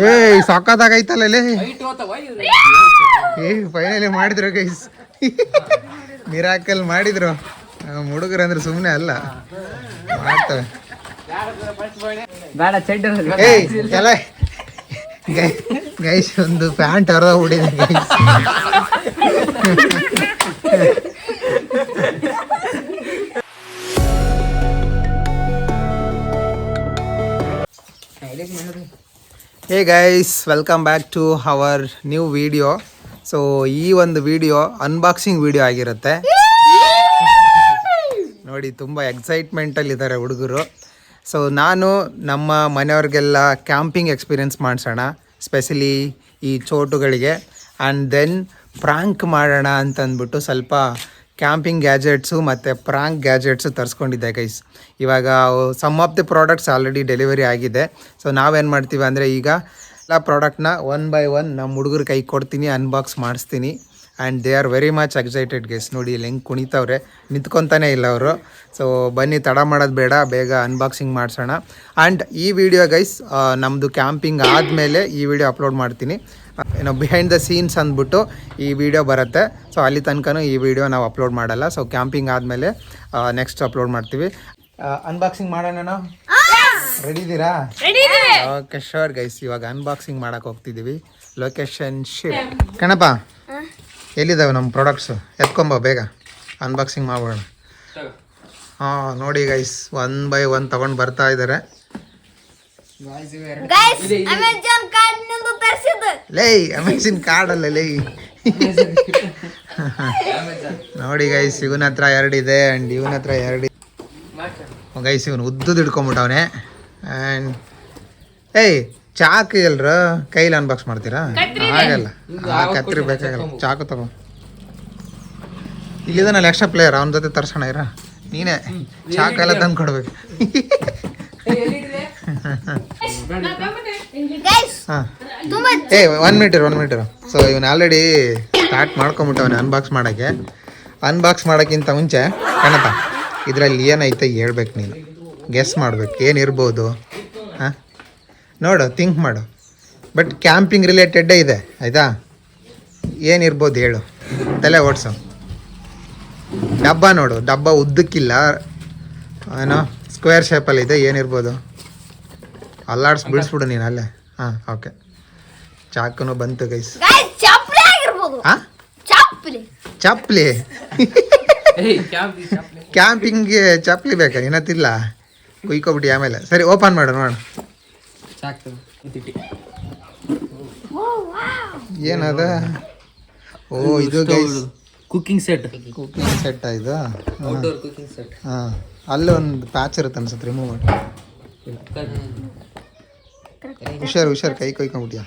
ಏ ಸಾಕಾಗೈತಲ್ಲ ಏ ಫೈನಲಿ ಮಾಡಿದ್ರು ಗೈಸ್ ಮಿರಾಕಲ್ ಮಾಡಿದ್ರು ಹುಡುಗರು ಅಂದ್ರೆ ಸುಮ್ಮನೆ ಅಲ್ಲ ಮಾಡ್ತವೆ ಎಲ್ಲ ಗೈಸ್ ಒಂದು ಪ್ಯಾಂಟ್ ಅರ್ಧ ಹುಡಿದೆ guys hey guys welcome back to our new video. So ಈ ಒಂದು ವಿಡಿಯೋ ಅನ್ಬಾಕ್ಸಿಂಗ್ ವಿಡಿಯೋ ಆಗಿರುತ್ತೆ ನೋಡಿ. ತುಂಬ ಎಕ್ಸೈಟ್ಮೆಂಟಲ್ಲಿದ್ದಾರೆ ಹುಡುಗರು. ಸೊ ನಾನು ನಮ್ಮ ಮನೆಯವ್ರಿಗೆಲ್ಲ ಕ್ಯಾಂಪಿಂಗ್ ಎಕ್ಸ್ಪೀರಿಯೆನ್ಸ್ ಮಾಡಿಸೋಣ, ಸ್ಪೆಷಲಿ ಈ ಚೋಟುಗಳಿಗೆ. ಆ್ಯಂಡ್ ದೆನ್ ಪ್ರಾಂಕ್ ಮಾಡೋಣ ಅಂತಂದ್ಬಿಟ್ಟು ಸ್ವಲ್ಪ ಕ್ಯಾಂಪಿಂಗ್ ಗ್ಯಾಜೆಟ್ಸು ಮತ್ತು ಪ್ರಾಂಕ್ ಗ್ಯಾಜೆಟ್ಸು ತರಿಸ್ಕೊಂಡಿದ್ದೆ ಗೈಸ್. ಇವಾಗ some of the products already delivery ಆಗಿದೆ. ಸೊ ನಾವೇನು ಮಾಡ್ತೀವಿ ಅಂದರೆ ಈಗ ಎಲ್ಲ ಪ್ರಾಡಕ್ಟ್ನ ಒನ್ ಬೈ ಒನ್ ನಮ್ಮ ಹುಡುಗರ ಕೈ ಕೊಡ್ತೀನಿ, ಅನ್ಬಾಕ್ಸ್ ಮಾಡಿಸ್ತೀನಿ. And they are very much excited guys. ನೋಡಿ ಇಲ್ಲಿ ಹೆಂಗೆ ಕುಣಿತವ್ರೆ, ನಿಂತ್ಕೊತಾನೆ ಇಲ್ಲ ಅವರು. ಸೊ ಬನ್ನಿ ತಡ ಮಾಡೋದು ಬೇಡ, ಬೇಗ ಅನ್ಬಾಕ್ಸಿಂಗ್ ಮಾಡಿಸೋಣ. ಆ್ಯಂಡ್ ಈ ವಿಡಿಯೋ ಗೈಸ್ ನಮ್ಮದು ಕ್ಯಾಂಪಿಂಗ್ ಆದಮೇಲೆ ಈ ವಿಡಿಯೋ ಅಪ್ಲೋಡ್ ಮಾಡ್ತೀನಿ. ಏನೋ ಬಿಹೈಂಡ್ ದ ಸೀನ್ಸ್ ಅಂದ್ಬಿಟ್ಟು ಈ ವಿಡಿಯೋ ಬರುತ್ತೆ. ಸೊ ಅಲ್ಲಿ ತನಕನೂ ಈ ವಿಡಿಯೋ ನಾವು ಅಪ್ಲೋಡ್ ಮಾಡಲ್ಲ. ಸೊ ಕ್ಯಾಂಪಿಂಗ್ ಆದಮೇಲೆ ನೆಕ್ಸ್ಟ್ ಅಪ್ಲೋಡ್ ಮಾಡ್ತೀವಿ. ಅನ್ಬಾಕ್ಸಿಂಗ್ ಮಾಡೋಣ ನಾವು? ರೆಡಿ ಇದ್ದೀರಾ? Okay sure guys. ಇವಾಗ ಅನ್ಬಾಕ್ಸಿಂಗ್ ಮಾಡೋಕೆ ಹೋಗ್ತಿದ್ದೀವಿ. Location ship. ಕಣಪ್ಪ ಎಲ್ಲಿದ್ದಾವೆ ನಮ್ಮ ಪ್ರಾಡಕ್ಟ್ಸು? ಎತ್ಕೊಂಬ ಬೇಗ, ಅನ್ಬಾಕ್ಸಿಂಗ್ ಮಾಡೋಣ. ಹಾಂ ನೋಡಿ ಗೈಸ್, ಒನ್ ಬೈ ಒನ್ ತೊಗೊಂಡು ಬರ್ತಾ ಇದ್ದಾರೆ. ಲೇ ಅಮೆಝಾನ್ ಕಾರ್ಡ್ ಅಲ್ಲ ಲೇ. ನೋಡಿ ಗೈಸ್, ಇವನ ಹತ್ರ 2 ಇದೆ ಆ್ಯಂಡ್ ಇವನ ಹತ್ರ 2 ಇದೆ ಗೈಸ್. ಇವನು ಉದ್ದುದು ಹಿಡ್ಕೊಂಬಿಟ್ಟವನೆ. ಆ್ಯಂಡ್ ಏಯ್ ಚಾಕು ಎಲ್ರ ಕೈಲಿ ಅನ್ಬಾಕ್ಸ್ ಮಾಡ್ತೀರಾ? ಆಗಲ್ಲ, ಕತ್ರಿ ಬೇಕಾಗಲ್ಲ, ಚಾಕು ತಗೋ. ಇಲ್ಲಿದಾನಲ್ಲ ಎಕ್ಸ್ಟ್ರಾ ಪ್ಲೇಯರ್, ಅವನ ಜೊತೆ ತರ್ಸೋಣ ಇರ. ನೀನೇ ಚಾಕು ಎಲ್ಲ ತಂದು ಕೊಡ್ಬೇಕು. ಹಾಂ ಏ 1 ಮಿನಿಟ್ ಇರು. ಸೊ ಇವನು ಆಲ್ರೆಡಿ ಸ್ಟಾರ್ಟ್ ಮಾಡ್ಕೊಂಬಿಟ್ಟವನೆ ಅನ್ಬಾಕ್ಸ್ ಮಾಡೋಕ್ಕೆ. ಅನ್ಬಾಕ್ಸ್ ಮಾಡೋಕ್ಕಿಂತ ಮುಂಚೆ ಕಣಪ್ಪ ಇದರಲ್ಲಿ ಏನೈತೆ ಹೇಳ್ಬೇಕು, ನೀನು ಗೆಸ್ ಮಾಡ್ಬೇಕು ಏನಿರ್ಬೋದು. ಹಾಂ ನೋಡು, ಥಿಂಕ್ ಮಾಡು. ಬಟ್ ಕ್ಯಾಂಪಿಂಗ್ ರಿಲೇಟೆಡ್ಡೇ ಇದೆ ಆಯಿತಾ? ಏನಿರ್ಬೋದು ಹೇಳು, ತಲೆ ಓಡಿಸು. ಡಬ್ಬ ನೋಡು, ಡಬ್ಬ ಉದ್ದಕ್ಕಿಲ್ಲ, ಏನೋ ಸ್ಕ್ವೇರ್ ಶೇಪಲ್ಲಿದೆ. ಏನಿರ್ಬೋದು? ಅಲ್ಲಾಡ್ಸ್ ಬಿಡಿಸ್ಬಿಡು ನೀನು ಅಲ್ಲೇ. ಹಾಂ ಓಕೆ, ಚಾಕುನು ಬಂತು ಗೈಸ್. ಹಾಂ ಚಪ್ಪಲಿ ಕ್ಯಾಂಪಿಂಗ್ಗೆ ಚಪ್ಪಲಿ ಬೇಕಾ? ಏನತ್ತಿಲ್ಲ, ಕುಯ್ಕೊಬಿಟ್ಟು ಆಮೇಲೆ. ಸರಿ ಓಪನ್ ಮಾಡು ನೋಡು. ಏನದ? ಓ ಇದು ಗೈಸ್ ಕುಕಿಂಗ್ ಸೆಟ್ ಇದು. ಹಾಂ ಅಲ್ಲೇ ಒಂದು ಪ್ಯಾಚ್ ಇರುತ್ತೆ ಅನ್ಸುತ್ತೆ, ರಿಮೂವ್ ಮಾಡಿ. ಹುಷಾರು ಕೈ ಕೊಯ್ಕೊಂಬಿಟ್ಯಾ?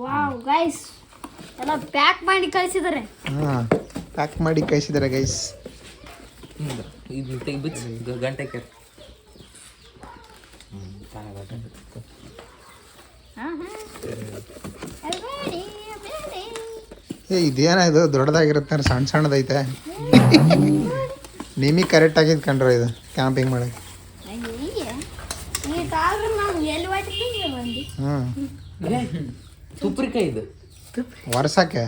ವಾವ್ ಗೈಸ್, ಎಲ್ಲ ಪ್ಯಾಕ್ ಮಾಡಿ ಕಳಿಸಿದ್ದಾರೆ. ಹಾಂ ಪ್ಯಾಕ್ ಮಾಡಿ ಕಳಿಸಿದ್ದಾರೆ ಗೈಸ್. ಗಂಟೆ ಏ ಇದೇನಿದು ದೊಡ್ಡದಾಗಿರುತ್ತೆ, ಸಣ್ಣ ಸಣ್ಣದೈತೆ. ನಿಮಗೆ ಕರೆಕ್ಟ್ ಆಗಿದ್ದು ಕಂಡ್ರೆ ಇದು ಕ್ಯಾಂಪಿಂಗ್ ಮಾಡೋಕ್ಕೆ. ತುಪ್ರಿಕಾಯಿ ಇದು ವರ್ಷಕ್ಕೆ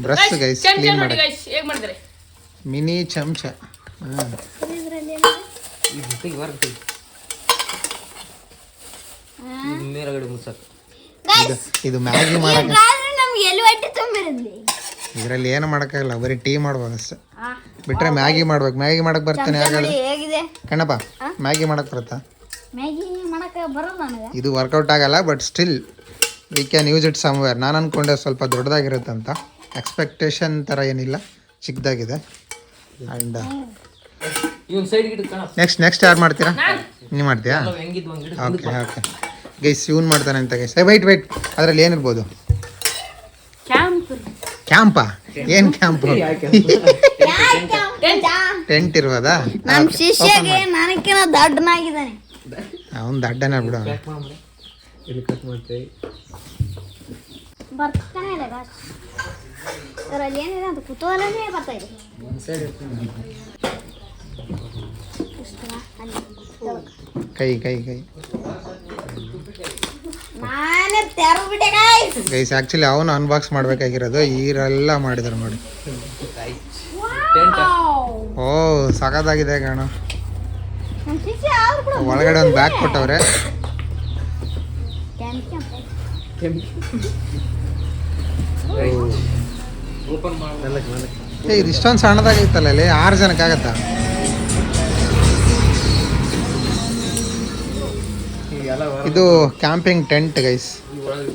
ಬ್ರಷ್ ಗೈಸ್ ಕ್ಲೀನ್ ಮಾಡಿ. ಮಿನಿ ಚಮಚ. ಇದು ಮ್ಯಾಗಿ ಮಾಡಕ್ಕೆ. ಇದರಲ್ಲಿ ಏನು ಮಾಡೋಕ್ಕಾಗಲ್ಲ, ಬರೀ ಟೀ ಮಾಡ್ಬೋದು ಅಷ್ಟೇ. ಬಿಟ್ರೆ ಮ್ಯಾಗಿ ಮಾಡ್ಬೇಕು. ಮ್ಯಾಗಿ ಮಾಡಕ್ಕೆ ಬರ್ತಾನೆ ಯಾರು ಕಣಪ್ಪ? ಮ್ಯಾಗಿ ಮಾಡಕ್ಕೆ ಬರುತ್ತಾ? ಇದು ವರ್ಕೌಟ್ ಆಗಲ್ಲ, but still we can use it somewhere. ನಾನು ಅಂದ್ಕೊಂಡೆ ಸ್ವಲ್ಪ ದೊಡ್ಡದಾಗಿರುತ್ತೆ ಅಂತ. ಎಕ್ಸ್ಪೆಕ್ಟೇಷನ್ ಥರ ಏನಿಲ್ಲ, ಚಿಕ್ಕದಾಗಿದೆ. ಆ್ಯಂಡ್ ನೆಕ್ಸ್ಟ್ ಯಾರು ಮಾಡ್ತೀರಾ? ನೀವು ಮಾಡ್ತೀಯಾ? ಓಕೆ ಗೈಸ್, ಇವ್ನು ಮಾಡ್ತಾನೆ ಅಂತ ಗೈಸ್. ವೈಟ್ ಅದರಲ್ಲಿ ಏನಿರ್ಬೋದು? ಕ್ಯಾಂಪಾ? ಏನು ಕ್ಯಾಂಪು? ಟೆಂಟ್ ಇರ್ಬೋದಾ? ಅವನು ದಡ್ಡನ ಬಿಡು. ಕೈ ಕೈ ಕೈ ನಾನೇ ತೆರಬಿಟ್ಟೆ ಗೈಸ್. ಗೈಸ್ ಆ್ಯಕ್ಚುಲಿ ಅವನು ಅನ್ಬಾಕ್ಸ್ ಮಾಡಬೇಕಾಗಿರೋದು ಇವರೆಲ್ಲ ಮಾಡಿದ್ರು ನೋಡಿ. ಓ ಸಖತ್ತಾಗಿದೆ ಕಣ. ನಮ್ ಶಿಷ್ಯ ಆದ್ರೂ ಕೂಡ ಒಳಗಡೆ ಒಂದು ಬ್ಯಾಗ್ ಕೊಟ್ಟವ್ರೆ. ಓಪನ್ ಮಾಡಿ ಇದು ಇಷ್ಟೊಂದು ಸಣ್ಣದಾಗೈತಲ್ಲ ಅಲ್ಲಿ 6 ಜನಕ್ಕೆ ಆಗತ್ತಾ? ಇದು ಕ್ಯಾಂಪಿಂಗ್ ಟೆಂಟ್ ಗೈಸ್.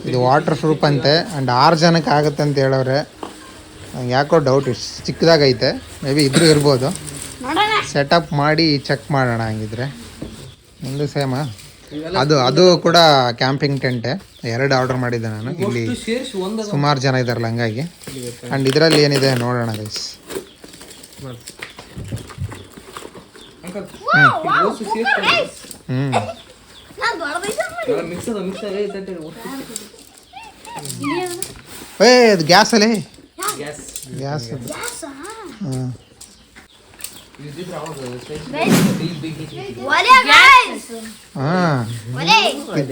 ಇದು ವಾಟರ್ ಪ್ರೂಫ್ ಅಂತೆ ಆ್ಯಂಡ್ 6 ಜನಕ್ಕೆ ಆಗುತ್ತೆ ಅಂತ ಹೇಳವ್ರೆ. ನಂಗೆ ಯಾಕೋ ಡೌಟ್ ಇಷ್ಟು ಚಿಕ್ಕದಾಗೈತೆ, ಮೇ ಬಿ ಇದ್ರೂ ಇರ್ಬೋದು. ನೋಡೋಣ. ಸೆಟಪ್ ಮಾಡಿ ಚೆಕ್ ಮಾಡೋಣ ಹಂಗಿದ್ರೆ. ನಿಮ್ಮದು ಸೇಮಾ? ಅದು ಕೂಡ ಕ್ಯಾಂಪಿಂಗ್ ಟೆಂಟೆ. 2 ಆರ್ಡರ್ ಮಾಡಿದ್ದೆ ನಾನು. ಇಲ್ಲಿ ಸೇರಿಸಿ ಒಂದು ಸುಮಾರು ಜನ ಇದ್ದಾರಲ್ಲ ಹಂಗಾಗಿ. ಆ್ಯಂಡ್ ಇದರಲ್ಲಿ ಏನಿದೆ ನೋಡೋಣ ಗೈಸ್. ಹ್ಞೂ ನಾನ್ ದೊಡ್ಡದೈತೆ ಮಾಡಿ. ಮಿಕ್ಸ್ ಅದ ಮಿಕ್ಸ್ ಏ ಅದು ಗ್ಯಾಸ್ ಅಲ್ಲೇ ಗ್ಯಾಸ್ ಗ್ಯಾಸ್ ಅದು. ಗ್ಯಾಸಾ? ಹಾಂ ಒಲೆ ಗೈಸ್. ಹಾಂ ಒಲೆ.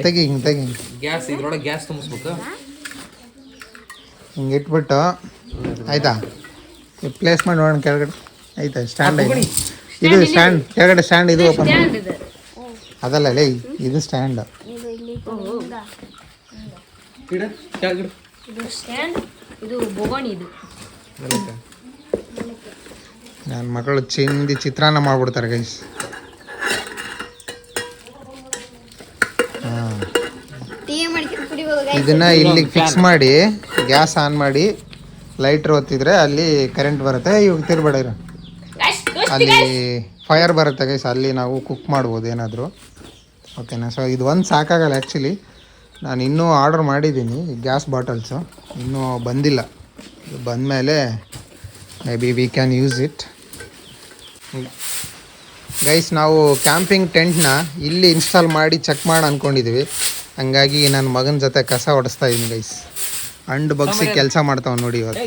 ತೆಗಿ ಹಿಂಗೆ ಗ್ಯಾಸ್ ಇದ್ರೊಳಗೆ ಗ್ಯಾಸ್ ತುಂಬಿಸ್ಬೇಕು. ಹಿಂಗೆ ಇಟ್ಬಿಟ್ಟು ಆಯ್ತಾ? ಪ್ಲೇಸ್ ಮಾಡಿ ನೋಡೋಣ ಕೆಳಗಡೆ. ಆಯ್ತಾ? ಸ್ಟ್ಯಾಂಡ್ ಐತೆ. ಇದು ಸ್ಟ್ಯಾಂಡ್ ಕೆಳಗಡೆ ಸ್ಟ್ಯಾಂಡ್. ಇದು ಓಪನ್ ಅದಲ್ಲ ಲೇ, ಇದು ಸ್ಟ್ಯಾಂಡ್. ಇದು ಇಲ್ಲಿ ಇಡ ಕೆಳಗಡೆ ಇದು ಸ್ಟ್ಯಾಂಡ್, ಇದು ಬೊಗಣಿ. ಇದು ನನ್ನ ಮಕ್ಕಳು ಚಿಂದಿ ಚಿತ್ರಾನ್ನ ಮಾಡ್ಬಿಡ್ತಾರೆ ಗೈಸ್. ಹಾಂ ಟೀ ಮಾಡ್ಕೊಂಡು ಕುಡಿಬೋದು ಗೈಸ್. ಇದನ್ನ ಇಲ್ಲಿಗೆ ಫಿಕ್ಸ್ ಮಾಡಿ ಗ್ಯಾಸ್ ಆನ್ ಮಾಡಿ ಲೈಟ್ರ್ ಒತ್ತಿದ್ರೆ ಅಲ್ಲಿ ಕರೆಂಟ್ ಬರುತ್ತೆ. ಇವಾಗ ತಿರ್ಬೇಡ ಇರು. ಅಲ್ಲಿ ಫೈರ್ ಬರುತ್ತೆ ಗೈಸ್. ಅಲ್ಲಿ ನಾವು ಕುಕ್ ಮಾಡ್ಬೋದು ಏನಾದರೂ. ಓಕೆನಾ? ಸೊ ಇದು ಒಂದು ಸಾಕಾಗಲ್ಲ ಆ್ಯಕ್ಚುಲಿ. ನಾನು ಇನ್ನೂ ಆರ್ಡರ್ ಮಾಡಿದ್ದೀನಿ ಗ್ಯಾಸ್ ಬಾಟಲ್ಸು, ಇನ್ನೂ ಬಂದಿಲ್ಲ. ಇದು ಬಂದಮೇಲೆ may be we can use it. Guys ನಾವು ಕ್ಯಾಂಪಿಂಗ್ ಟೆಂಟ್ನ ಇಲ್ಲಿ ಇನ್ಸ್ಟಾಲ್ ಮಾಡಿ ಚೆಕ್ ಮಾಡಿ ಅಂದ್ಕೊಂಡಿದ್ದೀವಿ. ಹಂಗಾಗಿ ನನ್ನ ಮಗನ ಜೊತೆ ಕಸ ಹೊಡೆಸ್ತಾ ಇದ್ದೀನಿ ಗೈಸ್. ಅಂಡು ಬಗ್ಸಿ ಕೆಲಸ ಮಾಡ್ತಾವೆ ನೋಡಿ ಇವತ್ತು.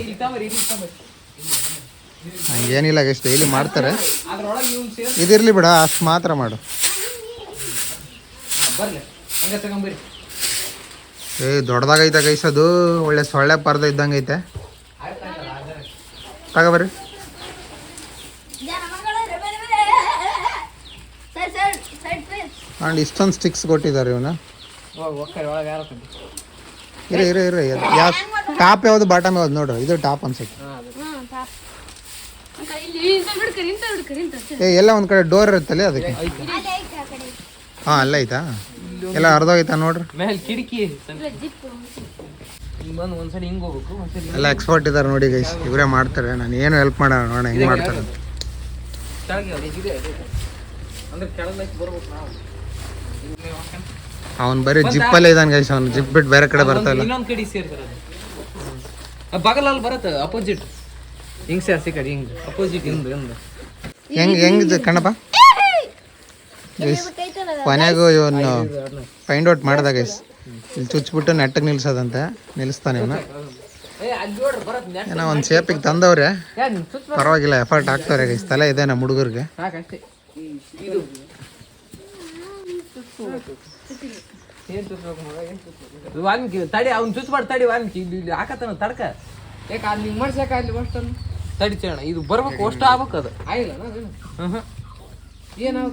ಹಂಗೇನಿಲ್ಲ ಗೈಸ್, ಡೈಲಿ ಮಾಡ್ತಾರೆ. ಅದ್ರೊಳಗೆ ಇವ್ನು ಸೇರಿಸಿ ಇದಿರಲಿ ಬಿಡ, ಅಷ್ಟು ಮಾತ್ರ ಮಾಡು. ಬರ್ಲಿ ಹಂಗೆ ತಗೊಂಬರಿ. ದೊಡ್ಡದಾಗೈತೆ ಗೈಸ್. ಅದು ಒಳ್ಳೆ ಸೊಳ್ಳೆ ಪರ್ದ ಇದ್ದಂಗೆ ಐತೆ. ತಗೋಬರ್ರಿ. ಆ್ಯಂಡ್ ಇಷ್ಟೊಂದು ಸ್ಟಿಕ್ಸ್ ಕೊಟ್ಟಿದ್ದಾರೆ ಇವನು. ಒಳಗೆ ಯಾರು ಇರು ಯಾವ ಟಾಪ್ ಯಾವುದು ಬಾಟಮ್ ಯಾವ್ದು ನೋಡು. ಇದು ಟಾಪ್ ಅನ್ಸುತ್ತೆ. ಎಲ್ಲ ಒಂದು ಕಡೆ ಡೋರ್ ಇರುತ್ತಲ್ಲ ಅದಕ್ಕೆ. ಹಾಂ ಅಲ್ಲ ಐತಾ? ಎಲ್ಲ ಅರ್ಧೋಗೈತಾ ನೋಡ್ರಿ. ಮೇಲೆ ಕಿಟಕಿ ಬಂದು ಒಂದ್ಸರಿ ಹಿಂಗೆ ಹೋಗ್ಬೇಕು, ಒಂದ್ಸರಿ ಎಲ್ಲ ಎಕ್ಸ್ಪರ್ಟ್ ಇದ್ದಾರೆ ನೋಡಿ ಗೈಸ್. ಇವರೇ ಮಾಡ್ತಾರೆ. ನಾನು ಏನು ಹೆಲ್ಪ್ ಮಾಡೋಣ ನೋಡೋಣ ಹೆಂಗೆ ಮಾಡ್ತಾರೆ. ಕೆಳಗೆ ಅಂದ್ರೆ ಕೆಳಗೆ ಬರ್ಬೇಕು ನಾವು. ಅವ್ನು ಬರೀ ಜಿಪ್ಪಲ್ಲೇ ಇದ್ದಾನೆ ಗೈಸ್. ಅವ್ನು ಜಿಪ್ ಬಿಟ್ಟು ಬೇರೆ ಕಡೆ ಬರ್ತಾ ಇಲ್ಲ. ಇನ್ನೊಂದು ಕಡೆ ಸೇರ್ತಾರೆ ಬಗಲಲ್ಲಿ ಬರುತ್ತೆ ಅಪೋಸಿಟ್. ಹಿಂಗೆ ಸೇರ್ಸಿ ಕಡೆ ಹಿಂಗೆ ಅಪೋಸಿಟ್ ಹಿಂದೆ ಹೆಂಗೆ ಕಣಪ್ಪ ಗೈಸ್. ಕೊನೆಗೂ ಇವನು ಫೈಂಡ್ ಔಟ್ ಮಾಡ್ದ ಗೈಸ್. ಇಲ್ಲಿ ಚುಚ್ಬಿಟ್ಟು ನೆಟ್ಟಗೆ ನಿಲ್ಸೋದಂತೆ. ನಿಲ್ಲಿಸ್ತಾನೆ ಇವನು. ಏನೋ ಒಂದು ಶೇಪಿಗೆ ತಂದವ್ರೆ. ಪರವಾಗಿಲ್ಲ, ಎಫರ್ಟ್ ಹಾಕ್ತಾರೆ ಗೈಸ್. ತಲೆ ಇದೆ ನಮ್ಮ ಹುಡುಗರಿಗೆ. ಸಾಕಷ್ಟೇ. ಇದು ವಾಲ್ಮೀಕಿ ತಡಿ, ಅವ್ನು ಚುಚ್ಬಾರ್ದು ತಡಿ. ವಾಲ್ಮೀಕಿ ಇಲ್ಲಿ ಹಾಕತ್ತಾನ ತಡ್ಕ. ಯಾಕೆ ಅಲ್ಲಿ ಹಿಂಗೆ ಮಾಡ್ಸ್ಯಾಕ ಅಲ್ಲಿ ಅಷ್ಟೊಂದು ತಡಿ ಚೇಣ. ಇದು ಬರ್ಬೇಕು, ಅಷ್ಟು ಆಗ್ಬೇಕು. ಅದು ಆಗಿಲ್ಲ ಏನಾಗ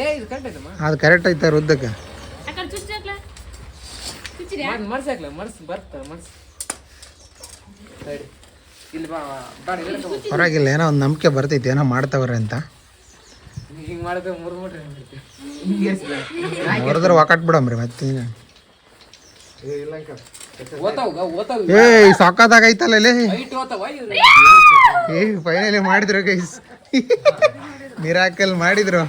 ಏ ಇದು ಕರೆಕ್ಟ್ ಐತಮ್ಮ. ಅದು ಕರೆಕ್ಟ್ ಐತೆ ಉದ್ದಕ್ಕೆ. ಮರ್ಸಾಕ್ಲ ಬರ್ತಾರೆ ತಡಿ. ಇಲ್ಲಿ ಬಾ ಪರವಾಗಿಲ್ಲ, ಏನೋ ಒಂದು ನಂಬಿಕೆ ಬರ್ತೈತಿ ಏನೋ ಮಾಡ್ತವ್ರೆ ಅಂತ. ಹಿಂಗೆ ಮಾಡಿದ್ರೆ ಮುರ್ಬಿಟ್ರೆ ಹೊರದ್ರೆ ವಾಕಟ್ ಬಿಡಮ್ರಿ ಮತ್ತೆ. ಏ ಸಾಕಾದಾಗೈತಲ್ಲ ಇಲ್ಲಿ. ಫೈನಲಿ ಮಾಡಿದ್ರು ಗೈಸ್. ಮಿರಾಕಲ್ ಮಾಡಿದ್ರು.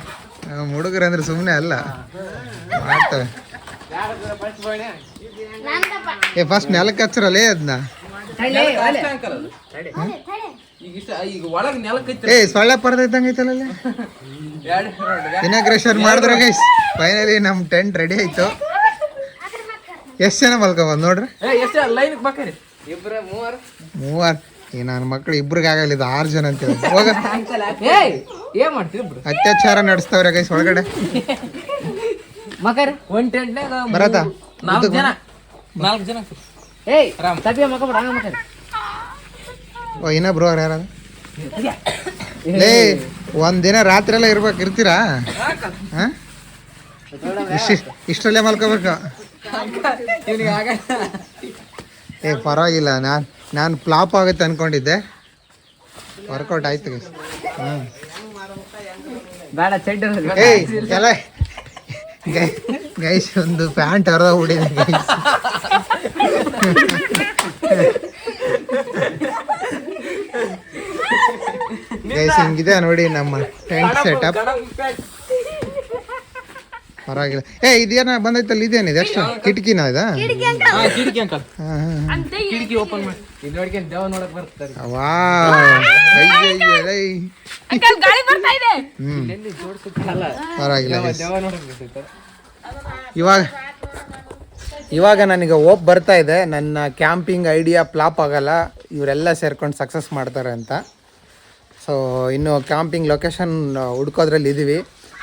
ಹುಡುಗರು ಅಂದ್ರೆ ಸುಮ್ಮನೆ ಅಲ್ಲ, ಮಾಡ್ತವೆ. ಫಸ್ಟ್ ನೆಲಕ್ಕೆ ಹಚ್ಚರಲ್ಲೇ ಅದನ್ನ. ಸೊಳ್ಳೆ ಪರ್ದ ಇದ್ದಂಗೆ ಐತಲ್ಲ ಅಲ್ಲಿ. ಇನಾಗ್ರೇಷನ್ ಮಾಡಿದ್ರು ಗೈಸ್. ಫೈನಲಿ ನಮ್ಮ ಟೆಂಟ್ ರೆಡಿ ಆಯ್ತು. ಎಷ್ಟು ಜನ ಮಲ್ಕೊಬೋದು ನೋಡ್ರಿ. ಎಷ್ಟು ಲೈನ್ ಬಾಕರಿ? ಇಬ್ಬರು ಮೂವರು ಈ ನನ್ನ ಮಕ್ಳು ಇಬ್ರಿಗೆ ಆಗಲ್ಲ, ಇದು 6 ಜನ ಅಂತ ಹೇಳಿ. ಹೋಗ ಏಯ್ ಏನ್ ಮಾಡ್ತೀವಿ ಇಬ್ರು ಅತ್ಯಾಚಾರ ನಡೆಸ್ತವ್ರೆ ಗೈಸ್ ಒಳಗಡೆ. ಮಕರ 1 ಟೆಂಟ್ನಾಗ ಬರತ್ತಾ 4 ಜನ 4 ಜನ. ಏಯ್ ತಪಿಯ ಮಕ ಬಿಡ ಹಂಗ ಮಕರ. ಓ ಇನ್ನೊಬ್ರು ಅವ್ರು ಯಾರು? ಲೇ ಒಂದಿನ ರಾತ್ರಿ ಎಲ್ಲ ಇರ್ತೀರಾ? ಹಾಂ ಇಷ್ಟರಲ್ಲೇ ಮಲ್ಕೋಬೇಕು. ಇವ್ನಿಗೆ ಆಗಲ್ಲ. ಏ ಪರವಾಗಿಲ್ಲ, ನಾನು ಫ್ಲಾಪ್ ಆಗುತ್ತೆ ಅನ್ಕೊಂಡಿದ್ದೆ, ವರ್ಕೌಟ್ ಆಯ್ತು ಗೈಸ್. ಹ್ಞೂ ಬೇಡ ಚೆಡ್ಡ ಏಯ್ ಎಲ್ಲ ಗೈಸ್ ಒಂದು ಪ್ಯಾಂಟ್ ಹರಿದ ಹುಡಿದೆ ಗೈಸ್. ಗೈಸ್ ಹಿಂಗಿದೆ ನೋಡಿ ನಮ್ಮ ಟೆಂಟ್ ಸೆಟಪ್. ಪರವಾಗಿಲ್ಲ. ಇದೇನ ಬಂದೈತಲ್ಲ, ಇದೇನಿದೆ ಅಷ್ಟು ಕಿಟಕಿನ ಇದ? ಕಿಟಕಿ ಅಂಕಲ್, ಹಾಂ ಹಾಂ ಕಿಟಕಿ ಓಪನ್ ಮಾಡಿ ಇದು ನೋಡ್ಕೊಂಡು ದೇವ ನೋಡಕ್ ಬರ್ತಾರೆ. ಗಾಳಿ ಬರ್ತಾ ಇದೆ. ಪರವಾಗಿಲ್ಲ guys. ದೇವ ನೋಡಕ್ ಬರ್ತೈತೆ. ಇವಾಗ ನನಗೆ ಓಪ್ ಬರ್ತಾ ಇದೆ, ನನ್ನ ಕ್ಯಾಂಪಿಂಗ್ ಐಡಿಯಾ ಫ್ಲಾಪ್ ಆಗಲ್ಲ, ಇವರೆಲ್ಲ ಸೇರ್ಕೊಂಡು ಸಕ್ಸಸ್ ಮಾಡ್ತಾರೆ ಅಂತ. ಸೊ ಇನ್ನು ಕ್ಯಾಂಪಿಂಗ್ ಲೊಕೇಶನ್ ಹುಡ್ಕೋದ್ರಲ್ಲಿ ಇದ್ದೀವಿ.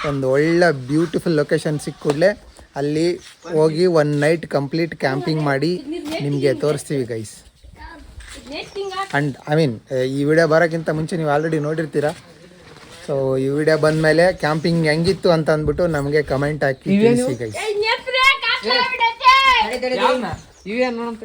ಒಂದು ಒಳ್ಳೆ ಬ್ಯೂಟಿಫುಲ್ ಲೊಕೇಶನ್ ಸಿಕ್ಕ ಕೂಡಲೇ ಅಲ್ಲಿ ಹೋಗಿ 1 ನೈಟ್ ಕಂಪ್ಲೀಟ್ ಕ್ಯಾಂಪಿಂಗ್ ಮಾಡಿ ನಿಮಗೆ ತೋರಿಸ್ತೀವಿ ಗೈಸ್. ಆ್ಯಂಡ್ ಐ ಮೀನ್ ಈ ವಿಡಿಯೋ ಬರೋಕ್ಕಿಂತ ಮುಂಚೆ ನೀವು ಆಲ್ರೆಡಿ ನೋಡಿರ್ತೀರ. ಸೊ ಈ ವಿಡಿಯೋ ಬಂದಮೇಲೆ ಕ್ಯಾಂಪಿಂಗ್ ಹೆಂಗಿತ್ತು ಅಂತ ಅಂದ್ಬಿಟ್ಟು ನಮಗೆ ಕಮೆಂಟ್ ಹಾಕಿ ತಿಳಿಸಿ ಗೈಸ್. ಇವೇನ್ ನೋಡಂತ